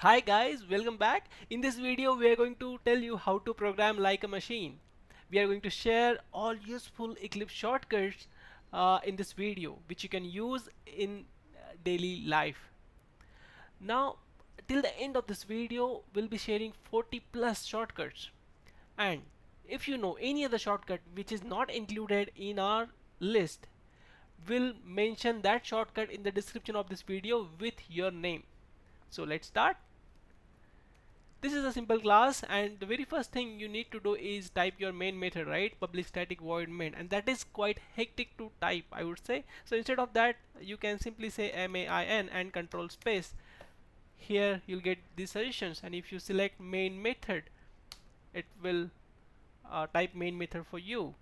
Hi guys, welcome back. In this video we are going to tell you how to program like a machine. We are going to share all useful Eclipse shortcuts in this video which you can use in daily life. Now till the end of this video we'll be sharing 40 plus shortcuts, and if you know any other shortcut which is not included in our list, we'll mention that shortcut in the description of this video with your name. So let's start. This is a simple class, and the very first thing you need to do is type your main method, right? Public static void main, and that is quite hectic to type, I would say. So instead of that, you can simply say main and control space. Here you'll get these suggestions, and if you select main method, it will type main method for you.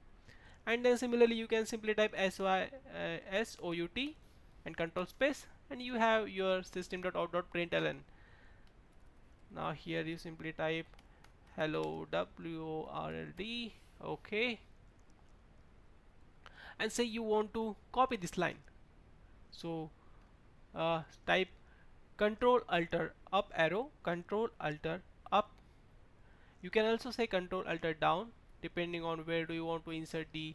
And then similarly, you can simply type sout and control space, and you have your system.out.println. Now here you simply type hello world, okay, and say you want to copy this line. So type control alter up arrow, control alter up. You can also say control alter down depending on where do you want to insert the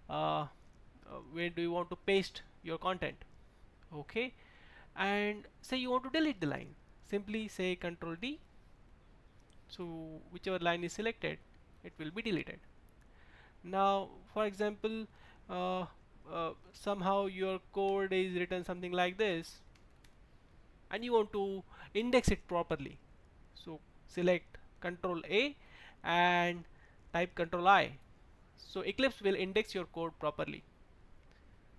where do you want to paste your content, okay. And say you want to delete the line, simply say control D. So whichever line is selected, it will be deleted. Now for example, somehow your code is written something like this and you want to index it properly, so select Control A and type Control I. So Eclipse will index your code properly,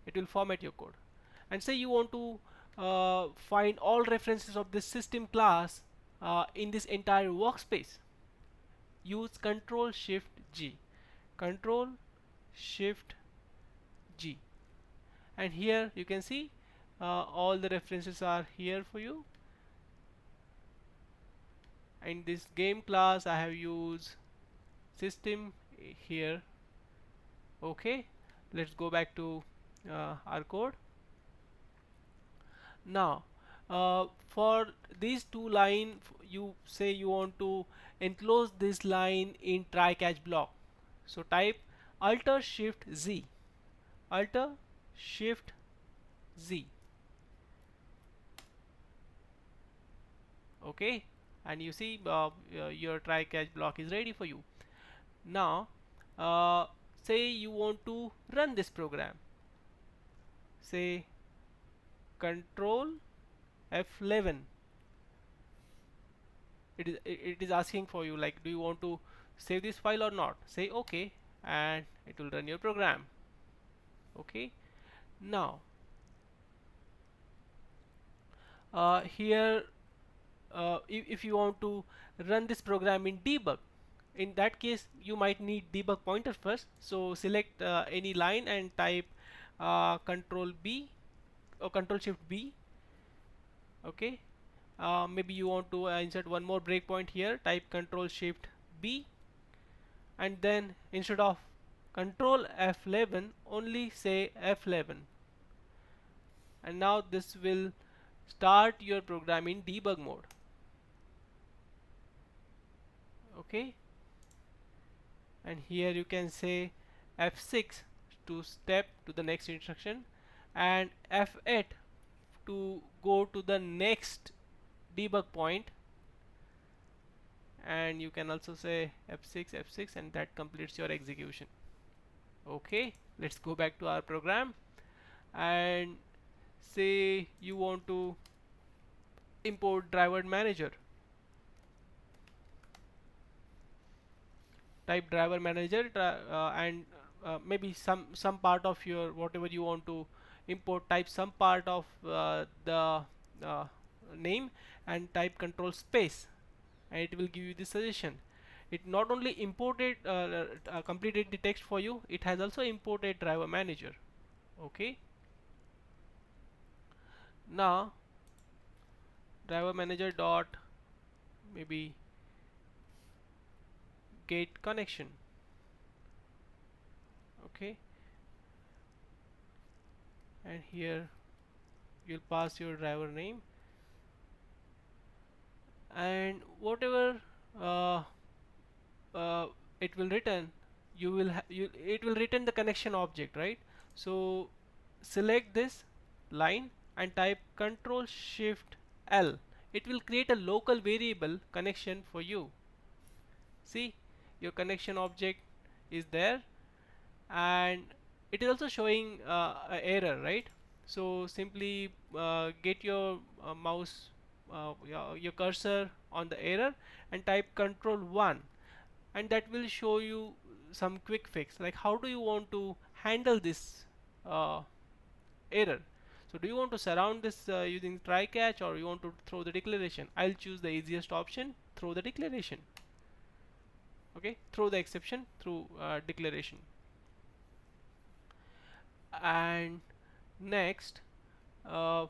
it will format your code. And say you want to find all references of this system class in this entire workspace, use Ctrl+Shift+G, Ctrl+Shift+G, and here you can see all the references are here for you. In this game class I have used system here, okay. Let's go back to our code. Now for these two line, you say you want to enclose this line in try catch block, so type Alt+Shift+Z, Alt+Shift+Z, okay, and you see your try catch block is ready for you. Now say you want to run this program, say control F11. It is asking for you, like, do you want to save this file or not? Say okay, and it will run your program, okay. Now here if you want to run this program in debug, in that case you might need debug pointer first, so select any line and type control B or control shift B, okay. Maybe you want to insert one more breakpoint here, type control shift B, and then instead of control F11 only say F11, and now this will start your program in debug mode, okay. And here you can say F6 to step to the next instruction and F8 to go to the next debug point, and you can also say F6 and that completes your execution, okay. Let's go back to our program and say you want to import driver manager, type driver manager and maybe some part of your whatever you want to import, type some part of the uh, name and type control space, and it will give you the suggestion. It not only imported completed the text for you, it has also imported driver manager, okay. Now driver manager dot maybe get connection, okay, and here you'll pass your driver name and whatever uh, uh, it will return, it will return the connection object, right? So select this line and type Ctrl+Shift+L. It will create a local variable connection for you. See, your connection object is there, and it is also showing a error, right? So simply get your mouse, your cursor on the error and type Ctrl+1, and that will show you some quick fix, like how do you want to handle this uh, error. So do you want to surround this using try catch, or you want to throw the declaration? I'll choose the easiest option, throw the declaration. Okay, throw the exception through declaration. And next, uh,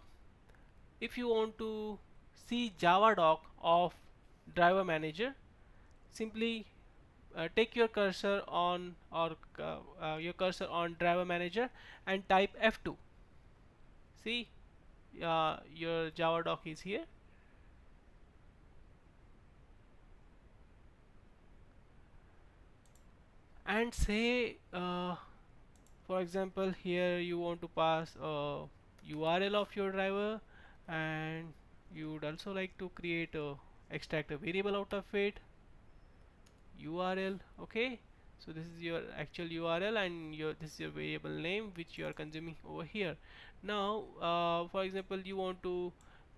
if you want to see Javadoc of driver manager, simply take your cursor on, or your cursor on driver manager and type F2. See, your Javadoc is here. And say for example, here you want to pass a URL of your driver, and you would also like to create a extract a variable out of it, URL. Okay, so this is your actual URL, and this is your variable name which you are consuming over here. Now for example, you want to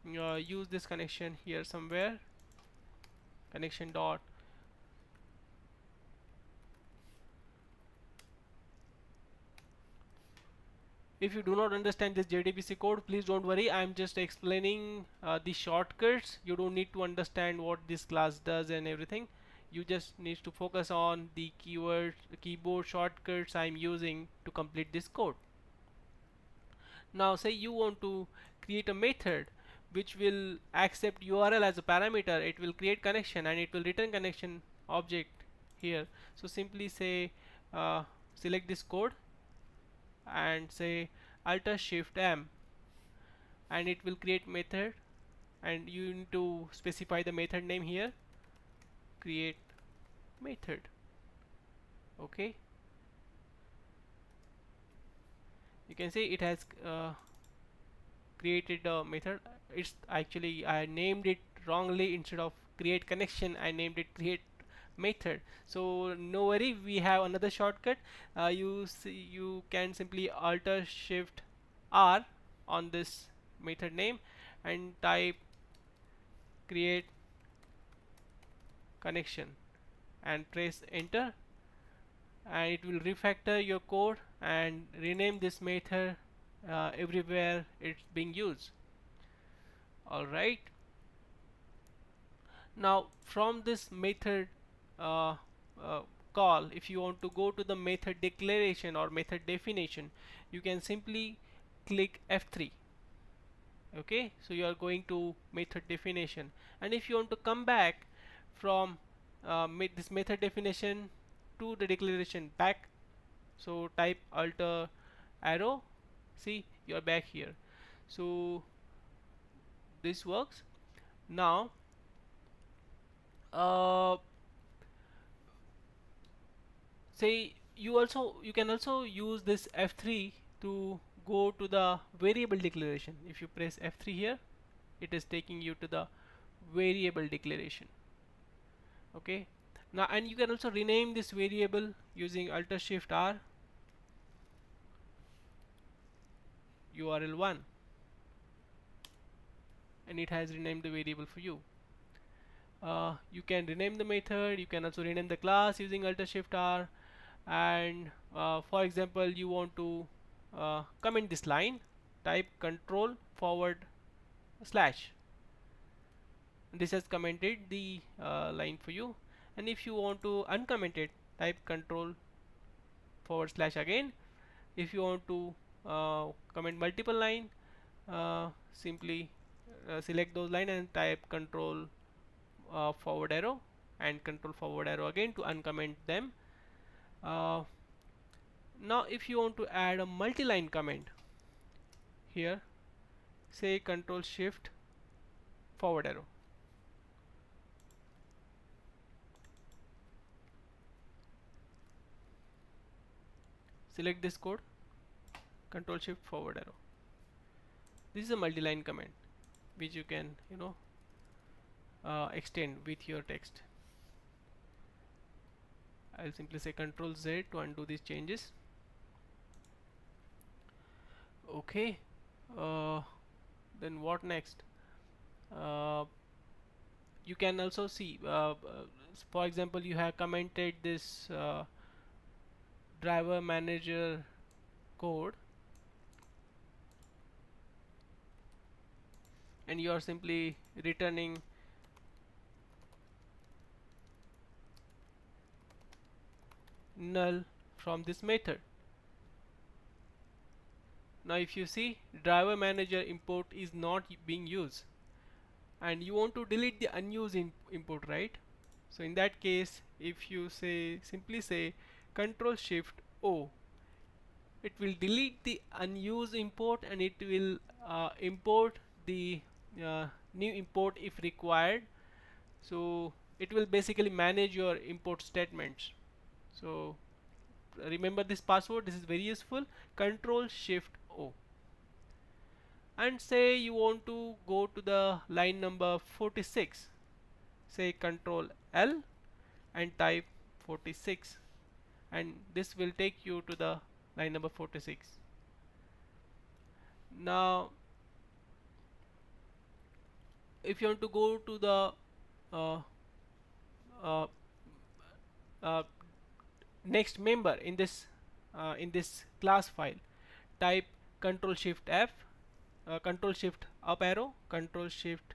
use this connection here somewhere, connection dot. If you do not understand this JDBC code, please don't worry. I'm just explaining the shortcuts. You don't need to understand what this class does and everything. You just need to focus on the keyboard shortcuts I'm using to complete this code. Now say you want to create a method which will accept URL as a parameter. It will create connection and it will return connection object here. So simply say select this code and say Alt+Shift+M, and it will create method, and you need to specify the method name here, create method. Okay, you can see it has created a method. It's actually, I named it wrongly. Instead of create connection, I named it create method. So no worry, we have another shortcut. You can simply Alt+Shift+R on this method name and type create connection and press enter, and it will refactor your code and rename this method everywhere it's being used. Alright, now from this method uh, call, if you want to go to the method declaration or method definition, you can simply click F3. Okay, so you are going to method definition, and if you want to come back from this method definition to the declaration back, so type alt arrow. See, you are back here. So this works. Now uh, say you can also use this F3 to go to the variable declaration. If you press F3 here, it is taking you to the variable declaration. Okay, now, and you can also rename this variable using Alt+Shift+R URL1, and it has renamed the variable for you. You can rename the method, you can also rename the class using Alt+Shift+R, and for example, you want to comment this line, type Ctrl// this has commented the line for you. And if you want to uncomment it, type Ctrl// again. If you want to comment multiple line, simply select those line and type Ctrl forward arrow and Ctrl forward arrow again to uncomment them. Now if you want to add a multi-line comment here, say Ctrl Shift forward arrow. select this code, Control Shift forward arrow. This is a multi-line command which you can extend with your text. I'll simply say Ctrl Z to undo these changes. Okay, then what next? Uh, you can also see, for example, you have commented this driver manager code, and you are simply returning null from this method. Now if you see, driver manager import is not being used, and you want to delete the unused import, right? So in that case, if you say, simply say Ctrl Shift O, it will delete the unused import and it will import the new import if required. So it will basically manage your import statements. So remember this password, this is very useful. Ctrl Shift O, and say you want to go to the line number 46, say Ctrl L and type 46, and this will take you to the line number 46. Now if you want to go to the uh, uh, uh, next member in this class file, type Control Shift F, Control Shift up arrow, Control Shift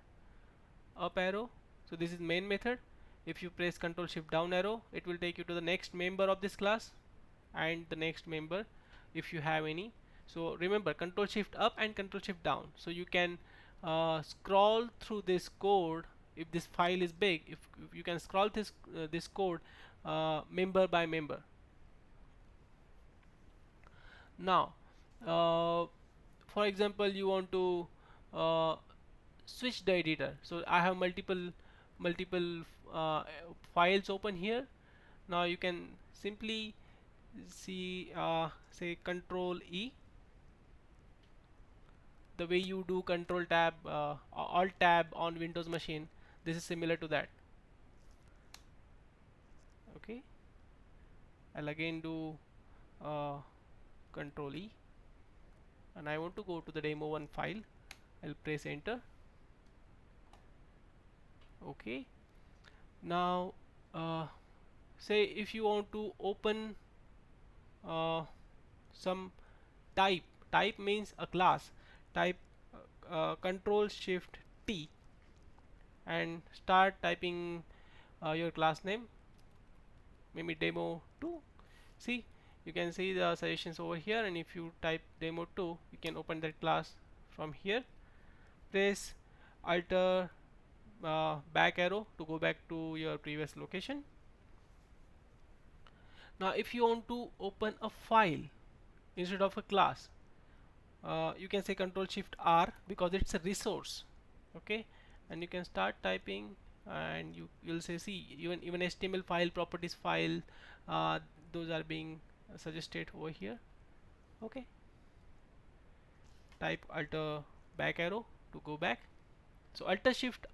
up arrow. So this is main method. If you press Control Shift down arrow, it will take you to the next member of this class and the next member if you have any. So remember, Control Shift up and Control Shift down, so you can scroll through this code. If this file is big, if you can scroll this code member by member. Now for example, you want to uh, switch the editor. So I have multiple uh, files open here. Now you can simply see, say Control E, the way you do Control Tab, Alt Tab on Windows machine. This is similar to that. Okay, I'll again do Control E, and I want to go to the demo1 file. I'll press enter. Okay, now say if you want to open some type means a class, type Control Shift T and start typing your class name, maybe demo2. See, you can see the suggestions over here, and if you type demo2, you can open that class from here. Press Alt back arrow to go back to your previous location. Now if you want to open a file instead of a class, you can say Control Shift R because it's a resource. Okay, and you can start typing, and you'll say, see, even HTML file, properties file, those are being suggested over here. Okay, type Alt back arrow to go back. So Alt Shift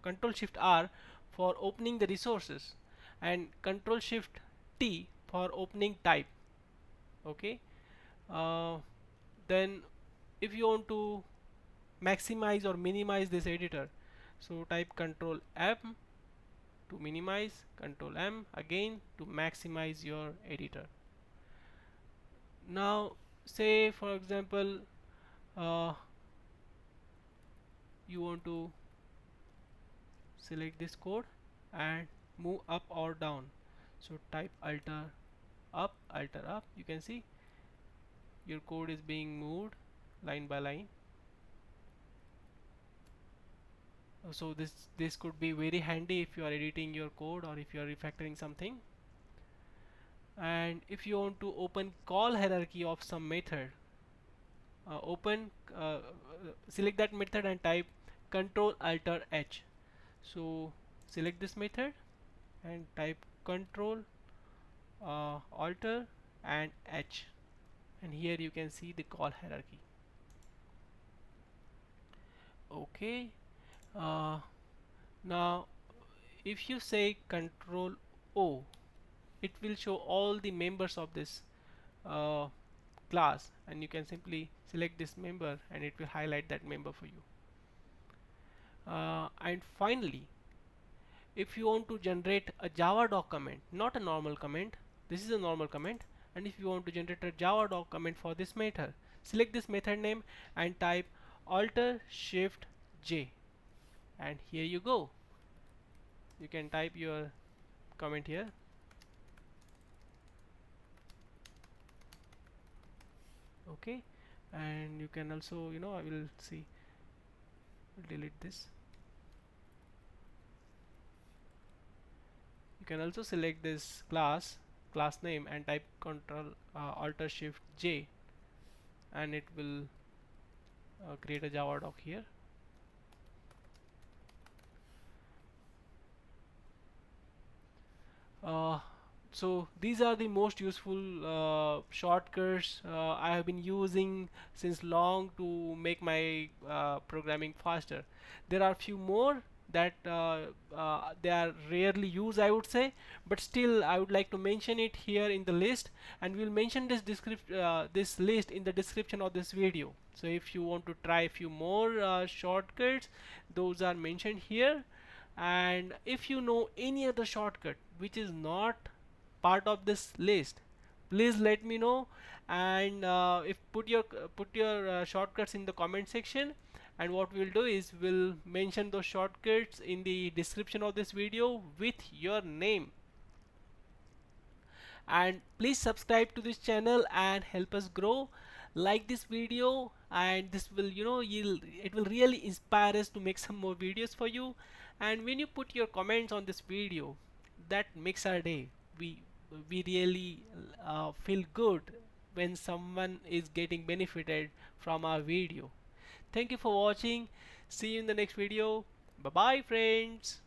Control Shift R for opening the resources, and Control Shift T for opening type. Okay, then if you want to maximize or minimize this editor, so type Control M to minimize, Control M again to maximize your editor. Now say for example you want to select this code and move up or down, so type alter up, you can see your code is being moved line by line. So this could be very handy if you are editing your code or if you are refactoring something. And if you want to open call hierarchy of some method, select that method and type Control Alter H. So select this method and type Control Alter and H, and here you can see the call hierarchy. Okay, uh, now if you say Control O, it will show all the members of this uh, class, and you can simply select this member and it will highlight that member for you. And finally, if you want to generate a Javadoc comment, not a normal comment, this is a normal comment, and if you want to generate a Javadoc comment for this method, select this method name and type Alt+Shift+J, and here you go. You can type your comment here. Okay, and you can also, I will see, delete this. You can also select this class name and type Alt+Shift+J, and it will create a Javadoc here. Uh, so these are the most useful shortcuts I have been using since long to make my programming faster. There are few more that they are rarely used, I would say, but still I would like to mention it here in the list, and we'll mention this list in the description of this video. So if you want to try a few more shortcuts, those are mentioned here. And if you know any other shortcut which is not part of this list, please let me know, and if put your shortcuts in the comment section, and what we'll do is we'll mention those shortcuts in the description of this video with your name. And please subscribe to this channel and help us grow. Like this video, and this will, it will really inspire us to make some more videos for you. And when you put your comments on this video, that makes our day. We really feel good when someone is getting benefited from our video. Thank you for watching. See you in the next video. Bye bye, friends.